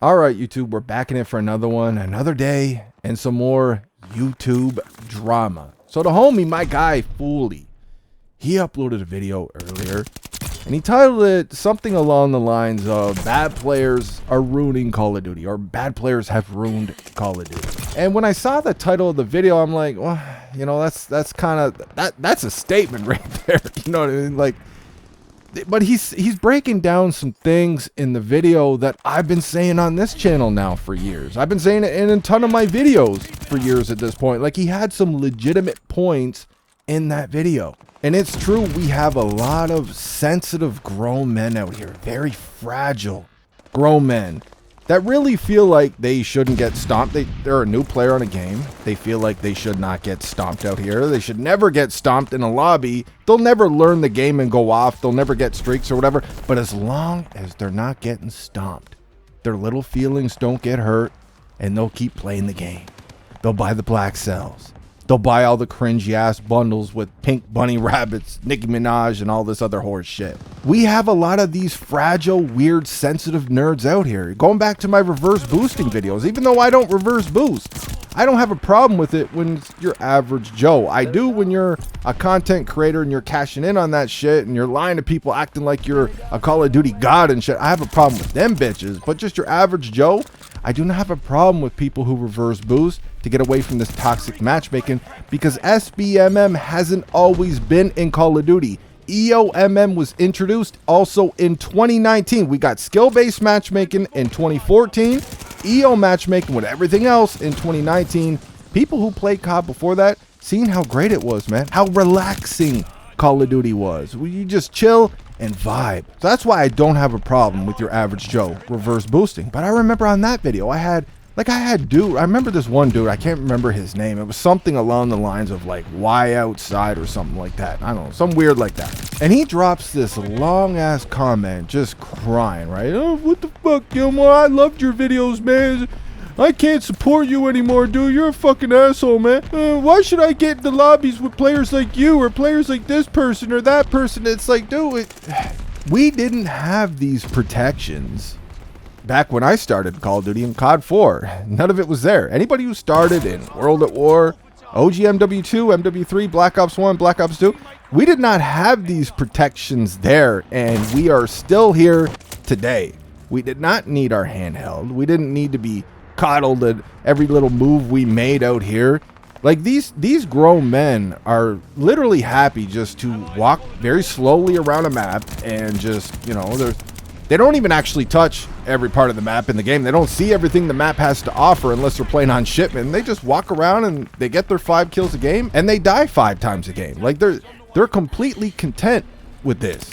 All right, YouTube, we're back in it for another one, another day, and some more YouTube drama. So the homie, my guy, Fooly, he uploaded a video earlier, and he titled it something along the lines of bad players are ruining Call of Duty, or bad players have ruined Call of Duty. And when I saw the title of the video, I'm like, well, you know, that's kind of, that's a statement right there. You know what I mean? Like, but he's breaking down some things in the video that I've been saying on this channel now for years. I've been saying it in a ton of my videos for years at this point. Like, he had some legitimate points in that video. And it's true, we have a lot of sensitive grown men out here, very fragile grown men that really feel like they shouldn't get stomped. They're a new player on a game. They feel like they should not get stomped out here. They should never get stomped in a lobby. They'll never learn the game and go off. They'll never get streaks or whatever. But as long as they're not getting stomped, their little feelings don't get hurt, and they'll keep playing the game. They'll buy the black cells. They'll buy all the cringy ass bundles with pink bunny rabbits, Nicki Minaj, and all this other horse shit. We have a lot of these fragile, weird, sensitive nerds out here. Going back to my reverse boosting videos, even though I don't reverse boost, I don't have a problem with it when it's your average Joe. I do when you're a content creator and you're cashing in on that shit and you're lying to people acting like you're a Call of Duty god and shit. I have a problem with them bitches, but just your average Joe, I do not have a problem with people who reverse boost to get away from this toxic matchmaking, because SBMM hasn't always been in Call of Duty. eomm was introduced also in 2019. We got skill-based matchmaking in 2014, EO matchmaking with everything else in 2019. People who played COD before that seen how great it was, man. How relaxing Call of Duty was. You just chill and vibe. So that's why I don't have a problem with your average Joe reverse boosting. But I remember on that video, I remember this one dude, I can't remember his name. It was something along the lines of like, why outside or something like that. I don't know, some weird like that. And he drops this long ass comment just crying, right? Oh, what the fuck, Gilmore? I loved your videos, man. I can't support you anymore, dude. You're a fucking asshole, man. Why should I get in the lobbies with players like you or players like this person or that person? It's like, dude, we didn't have these protections back when I started Call of Duty in COD 4. None of it was there. Anybody who started in World at War, OG MW2, MW3, Black Ops 1, Black Ops 2, we did not have these protections there, and we are still here today. We did not need our handheld. We didn't need to be coddled at every little move we made out here. Like, these grown men are literally happy just to walk very slowly around a map and just, you know, they don't even actually touch every part of the map in the game. They don't see everything the map has to offer unless they're playing on shipment. They just walk around and they get their 5 kills a game and they die 5 times a game. Like, they're completely content with this.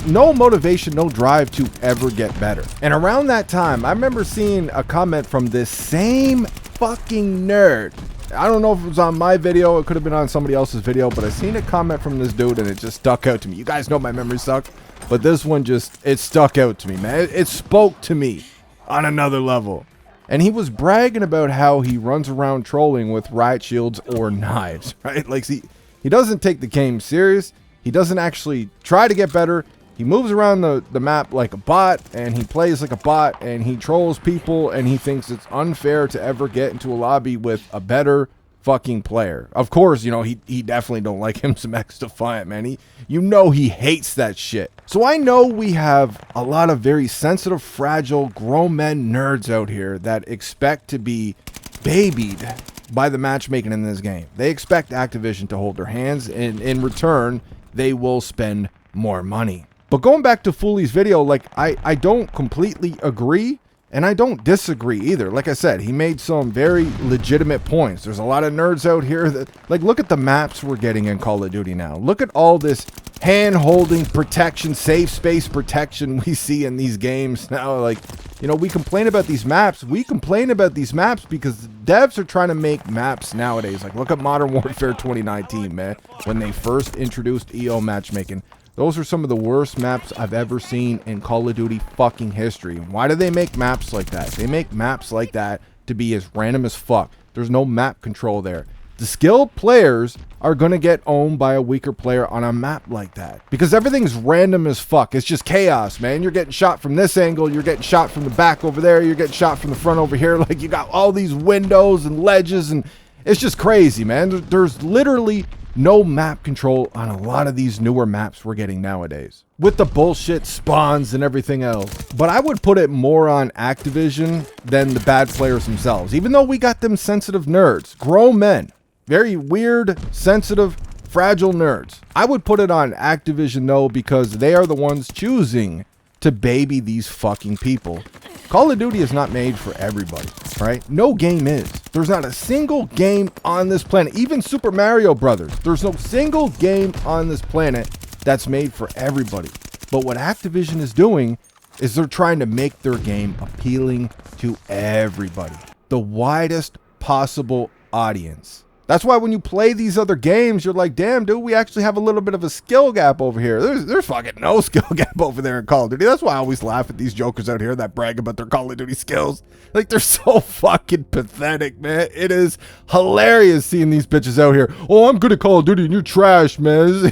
No motivation, no drive to ever get better. And around that time, I remember seeing a comment from this same fucking nerd. I don't know if it was on my video, it could have been on somebody else's video, but I seen a comment from this dude and it just stuck out to me. You guys know my memory sucks, but this one it stuck out to me, man. It spoke to me on another level. And he was bragging about how he runs around trolling with riot shields or knives, right? Like, he doesn't take the game serious. He doesn't actually try to get better. He moves around the map like a bot, and he plays like a bot, and he trolls people, and he thinks it's unfair to ever get into a lobby with a better fucking player. Of course, you know, he definitely don't like him some XDefiant, man. You know he hates that shit. So I know we have a lot of very sensitive, fragile, grown men nerds out here that expect to be babied by the matchmaking in this game. They expect Activision to hold their hands, and in return, they will spend more money. But going back to Fooly's video, like, I don't completely agree, and I don't disagree either. Like I said, he made some very legitimate points. There's a lot of nerds out here that, like, look at the maps we're getting in Call of Duty now. Look at all this hand-holding protection, safe space protection we see in these games now. Like, you know, we complain about these maps. We complain about these maps because devs are trying to make maps nowadays. Like, look at Modern Warfare 2019, man. When they first introduced EO matchmaking, those are some of the worst maps I've ever seen in Call of Duty fucking history. Why do they make maps like that? They make maps like that to be as random as fuck. There's no map control there. The skilled players are going to get owned by a weaker player on a map like that. Because everything's random as fuck. It's just chaos, man. You're getting shot from this angle. You're getting shot from the back over there. You're getting shot from the front over here. Like, you got all these windows and ledges, and it's just crazy, man. There's literally no map control on a lot of these newer maps we're getting nowadays, with the bullshit spawns and everything else. But I would put it more on Activision than the bad players themselves, even though we got them sensitive nerds, grown men, very weird, sensitive, fragile nerds. I would put it on Activision though, because they are the ones choosing to baby these fucking people. Call of Duty is not made for everybody, right? No game is. There's not a single game on this planet, even Super Mario Brothers. There's no single game on this planet that's made for everybody. But what Activision is doing is they're trying to make their game appealing to everybody, the widest possible audience. That's why when you play these other games, you're like, damn, dude, we actually have a little bit of a skill gap over here. There's fucking no skill gap over there in Call of Duty. That's why I always laugh at these jokers out here that brag about their Call of Duty skills. Like, they're so fucking pathetic, man. It is hilarious seeing these bitches out here. Oh, I'm good at Call of Duty and you're trash, man.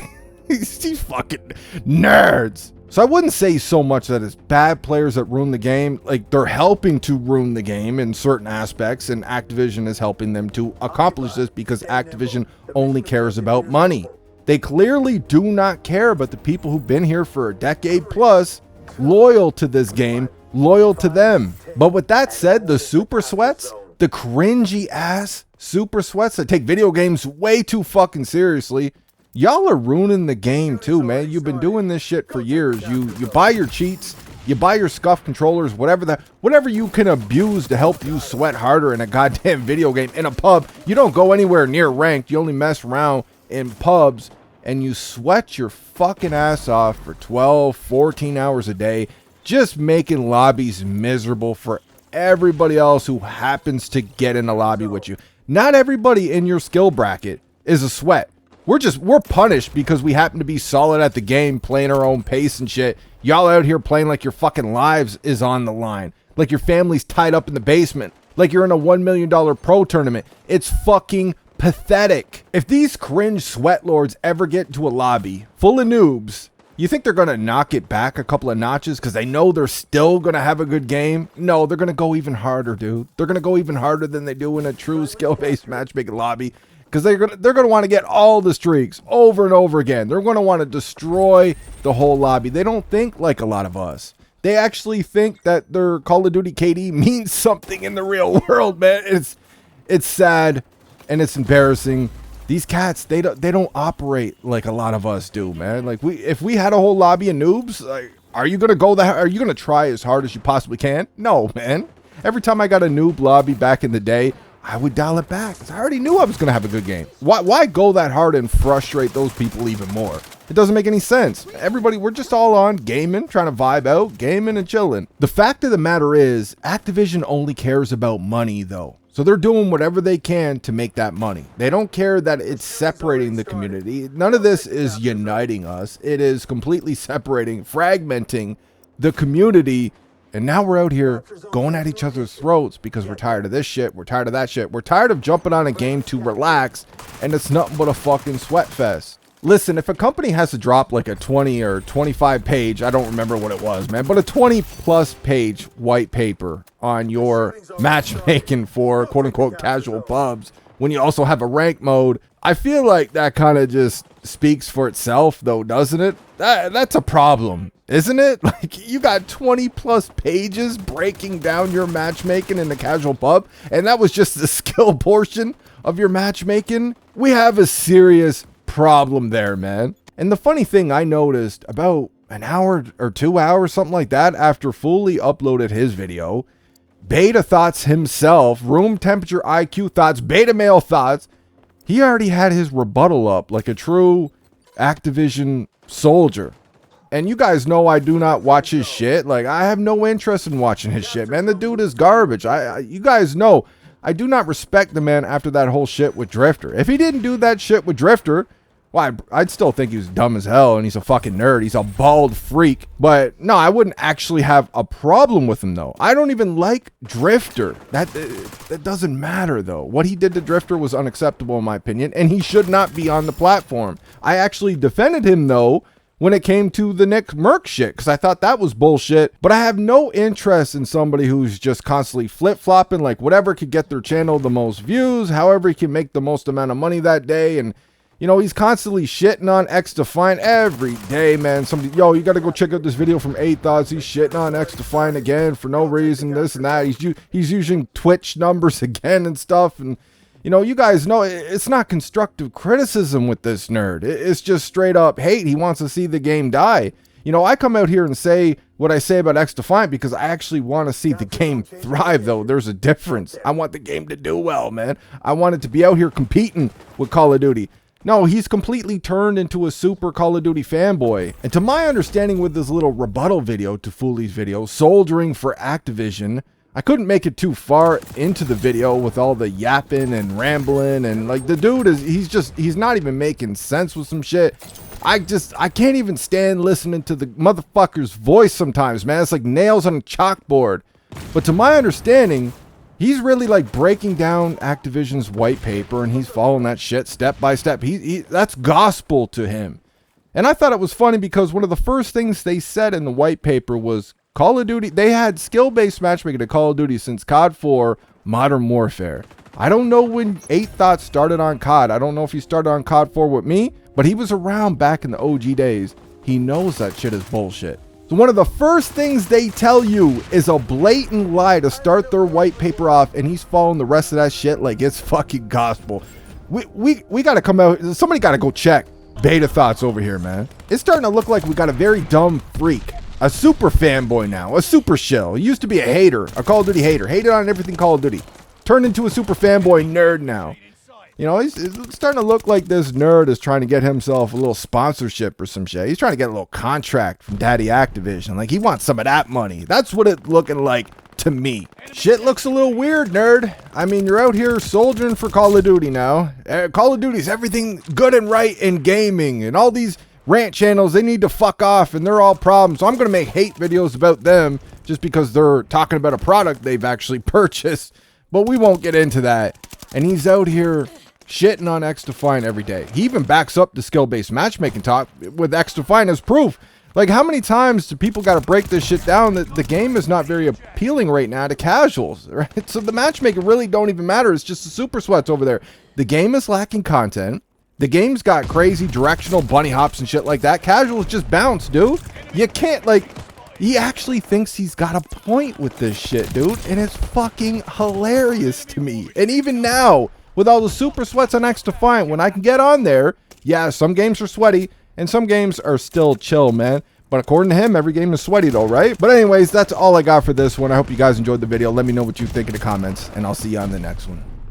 These fucking nerds. So I wouldn't say so much that it's bad players that ruin the game. Like, they're helping to ruin the game in certain aspects, and Activision is helping them to accomplish this because Activision only cares about money. They clearly do not care about the people who've been here for a decade plus, loyal to this game, loyal to them. But with that said, the super sweats, the cringy ass super sweats that take video games way too fucking seriously, y'all are ruining the game too, man. You've been doing this shit for years. You buy your cheats, you buy your scuff controllers, whatever you can abuse to help you sweat harder in a goddamn video game. In a pub, you don't go anywhere near ranked. You only mess around in pubs, and you sweat your fucking ass off for 12, 14 hours a day, just making lobbies miserable for everybody else who happens to get in a lobby with you. Not everybody in your skill bracket is a sweat. We're punished because we happen to be solid at the game, playing our own pace and shit. Y'all out here playing like your fucking lives is on the line. Like your family's tied up in the basement. Like you're in a $1 million pro tournament. It's fucking pathetic. If these cringe sweat lords ever get into a lobby full of noobs, you think they're going to knock it back a couple of notches because they know they're still going to have a good game? No, they're going to go even harder, dude. They're going to go even harder than they do in a true skill-based matchmaking lobby. Because they're gonna want to get all the streaks over and over again. They're going to want to destroy the whole lobby. They don't think like a lot of us. They actually think that their Call of Duty KD means something in the real world, man. It's sad and it's embarrassing. These cats, they don't operate like a lot of us do, man. Like if we had a whole lobby of noobs, like, are you gonna try as hard as you possibly can? No, man. Every time I got a noob lobby back in the day, I would dial it back because I already knew I was going to have a good game. Why go that hard and frustrate those people even more? It doesn't make any sense. Everybody, we're just all on gaming, trying to vibe out, gaming and chilling. The fact of the matter is, Activision only cares about money though. So they're doing whatever they can to make that money. They don't care that it's separating the community. None of this is uniting us. It is completely separating, fragmenting the community. And now we're out here going at each other's throats because we're tired of this shit. We're tired of that shit. We're tired of jumping on a game to relax, and it's nothing but a fucking sweat fest. Listen, if a company has to drop like a 20 or 25 page, I don't remember what it was, man, but a 20 plus page white paper on your matchmaking for quote unquote casual pubs, when you also have a rank mode, I feel like that kind of just speaks for itself though, doesn't it? That's a problem, isn't it? Like, you got 20 plus pages breaking down your matchmaking in the casual pub, and that was just the skill portion of your matchmaking. We have a serious problem there, man. And the funny thing I noticed about an hour or 2 hours, something like that, after Fooly uploaded his video, Beta Thoughts himself, Room Temperature IQ Thoughts, Beta Male Thoughts, he already had his rebuttal up like a true Activision soldier. And you guys know I do not watch his shit. Like, I have no interest in watching his shit, man. The dude is garbage. You guys know I do not respect the man after that whole shit with Drifter. If he didn't do that shit with Drifter, Well, I'd still think he was dumb as hell and he's a fucking nerd. He's a bald freak. But no, I wouldn't actually have a problem with him though. I don't even like Drifter. That doesn't matter though. What he did to Drifter was unacceptable in my opinion, and he should not be on the platform. I actually defended him though when it came to the Nick Merck shit, because I thought that was bullshit. But I have no interest in somebody who's just constantly flip-flopping, like whatever could get their channel the most views, however he can make the most amount of money that day. And you know, he's constantly shitting on XDefiant every day, man. Somebody, yo, you got to go check out this video from 8 Thoughts. He's shitting on XDefiant again for no reason, this and that. He's using Twitch numbers again and stuff. And, you know, you guys know it's not constructive criticism with this nerd. It's just straight up hate. He wants to see the game die. You know, I come out here and say what I say about XDefiant because I actually want to see the game thrive, though. There's a difference. I want the game to do well, man. I want it to be out here competing with Call of Duty. No, he's completely turned into a super Call of Duty fanboy. And to my understanding with this little rebuttal video to Fooly's video, Soldiering for Activision, I couldn't make it too far into the video with all the yapping and rambling, and like the dude he's not even making sense with some shit. I can't even stand listening to the motherfucker's voice sometimes, man. It's like nails on a chalkboard. But to my understanding, he's really like breaking down Activision's white paper, and he's following that shit step by step. That's gospel to him. And I thought it was funny because one of the first things they said in the white paper was Call of Duty. They had skill-based matchmaking to Call of Duty since COD 4 Modern Warfare. I don't know when 8 Thoughts started on COD. I don't know if he started on COD 4 with me, but he was around back in the OG days. He knows that shit is bullshit. So one of the first things they tell you is a blatant lie to start their white paper off, and he's following the rest of that shit like it's fucking gospel. We got to come out. Somebody got to go check beighta thoughts over here, man. It's starting to look like we got a very dumb freak. A super fanboy now. A super shill. He used to be a hater. A Call of Duty hater. Hated on everything Call of Duty. Turned into a super fanboy nerd now. You know, it's starting to look like this nerd is trying to get himself a little sponsorship or some shit. He's trying to get a little contract from Daddy Activision. Like, he wants some of that money. That's what it's looking like to me. Shit looks a little weird, nerd. I mean, you're out here soldiering for Call of Duty now. Call of Duty's everything good and right in gaming. And all these rant channels, they need to fuck off, and they're all problems. So I'm going to make hate videos about them just because they're talking about a product they've actually purchased. But we won't get into that. And he's out here shitting on XDefiant every day. He even backs up the skill-based matchmaking talk with XDefiant as proof. Like, how many times do people got to break this shit down that the game is not very appealing right now to casuals, right? So the matchmaking really don't even matter. It's just the super sweats over there. The game is lacking content. The game's got crazy directional bunny hops and shit like that. Casuals just bounce, dude. You can't, like, he actually thinks he's got a point with this shit, dude. And it's fucking hilarious to me. And even now, with all the super sweats on XDefiant, when I can get on there, yeah, some games are sweaty and some games are still chill, man. But according to him, every game is sweaty though, right? But anyways, that's all I got for this one. I hope you guys enjoyed the video. Let me know what you think in the comments, and I'll see you on the next one.